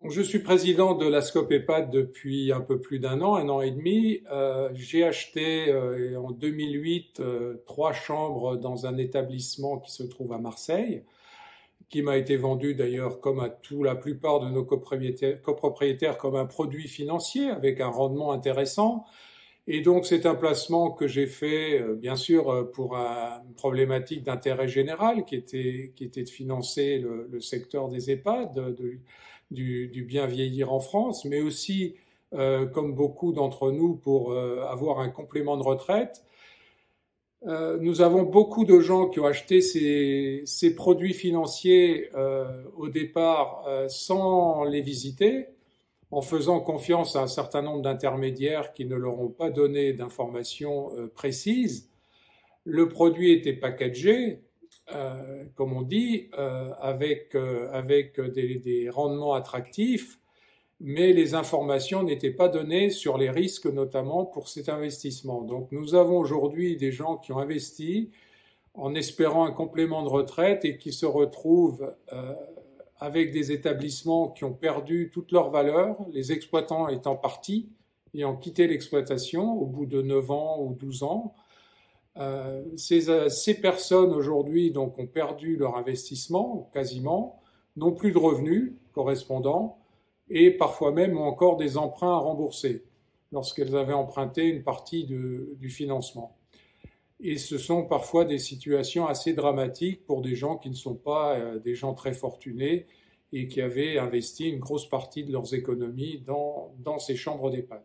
Je suis président de la SCOP EHPAD depuis un peu plus un an et demi. J'ai acheté en 2008 trois chambres dans un établissement qui se trouve à Marseille, qui m'a été vendu d'ailleurs comme à la plupart de nos copropriétaires comme un produit financier avec un rendement intéressant. Et donc c'est un placement que j'ai fait bien sûr pour une problématique d'intérêt général qui était de financer le secteur des EHPAD, du bien vieillir en France, mais aussi comme beaucoup d'entre nous pour avoir un complément de retraite. Nous avons beaucoup de gens qui ont acheté ces produits financiers au départ sans les visiter, en faisant confiance à un certain nombre d'intermédiaires qui ne leur ont pas donné d'informations précises. Le produit était packagé, comme on dit, avec des rendements attractifs, mais les informations n'étaient pas données sur les risques, notamment pour cet investissement. Donc nous avons aujourd'hui des gens qui ont investi en espérant un complément de retraite et qui se retrouvent avec des établissements qui ont perdu toute leur valeur, les exploitants étant partis et ont quitté l'exploitation au bout de 9 ans ou 12 ans. Ces personnes aujourd'hui donc ont perdu leur investissement quasiment, n'ont plus de revenus correspondants et parfois même ont encore des emprunts à rembourser lorsqu'elles avaient emprunté une partie du financement. Et ce sont parfois des situations assez dramatiques pour des gens qui ne sont pas des gens très fortunés et qui avaient investi une grosse partie de leurs économies dans ces chambres d'EHPAD.